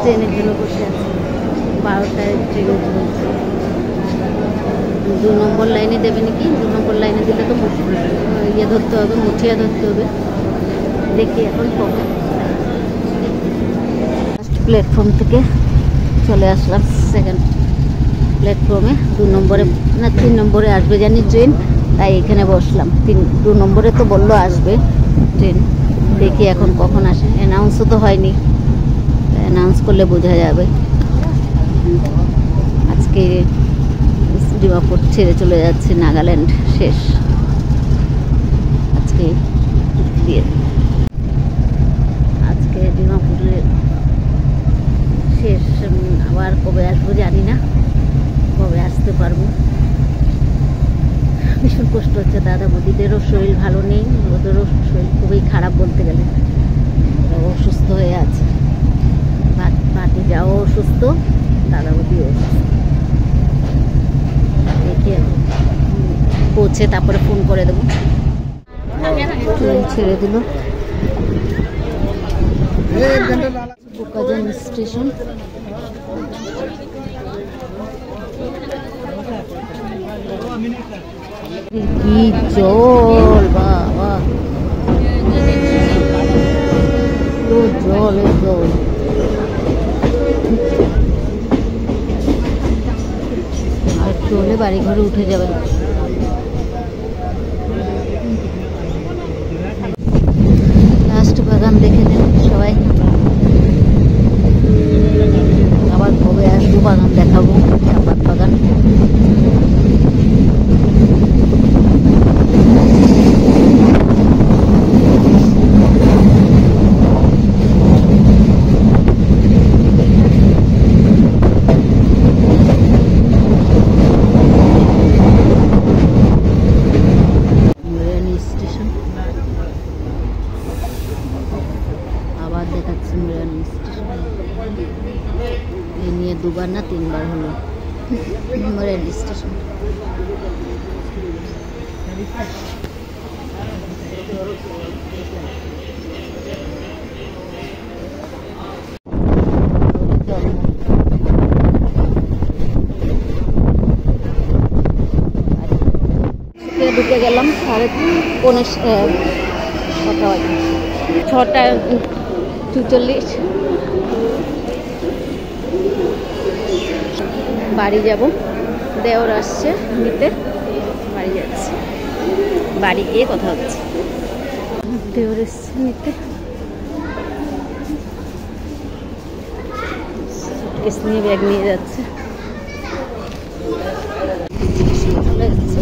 ট্রেনের জন্য বসে আছি। 12টায় ট্রেন চলছে। 2 নম্বর লাইনে দেবে নাকি? 2 নম্বর লাইনে দিলে তো ইয়ে ধরতে হবে, মুঠিয়া ধরতে হবে। দেখি এখন কখন। ফার্স্ট প্ল্যাটফর্ম থেকে চলে আসলাম সেকেন্ড প্ল্যাটফর্মে। 2 নম্বরে না 3 নম্বরে আসবে জানি ট্রেন, তাই এখানে বসলাম। 2 নম্বরে তো বললো আসবে ট্রেন। দেখি এখন কখন আসে। অ্যানাউন্সও তো হয়নি, অ্যানাউন্স করলে বোঝা যাবে। আজকে ডিমাপুর ছেড়ে চলে যাচ্ছে, নাগাল্যান্ড শেষ আজকে দিয়ে। আজকে ডিমাপুরে শেষ। আবার কবে আসবো জানি না, কবে আসতে পারবো। ভীষণ কষ্ট হচ্ছে। দাদা বৌদিদেরও শরীর ভালো নেই, ওদেরও শরীর খুবই খারাপ বলতে গেলে। ওরাও অসুস্থ হয়ে আছে। ভাতিজাও অসুস্থ, দাদা বৌদিও অসুস্থ। দেখি পৌঁছে তারপরে ফোন করে দেবো। ট্রেন ছেড়ে দিল। বোকাজান স্টেশন। কি জল বাবা, তো জল একদম। আর চলে বাড়ি ঘরে উঠে যাবে। লাস্ট বাগান দেখে নেন সবাই। আবার কবে আসবো বাগান দেখাবো, চাপাত বাগান। আবার দেখাচ্ছি মুরানি স্টেশন। এই নিয়ে 2বার না 3বার হলো মুরানি স্টেশন। ঢুকে গেলাম 6:45। বাড়ি যাব, দেওর আসছে নিতে, বাড়ি যাচ্ছে। বাড়ি গিয়ে কথা হচ্ছে। দেওর এসছে নিতে, সুটকেস নিয়ে ব্যাগ নিয়ে যাচ্ছে। চলে যাচ্ছে।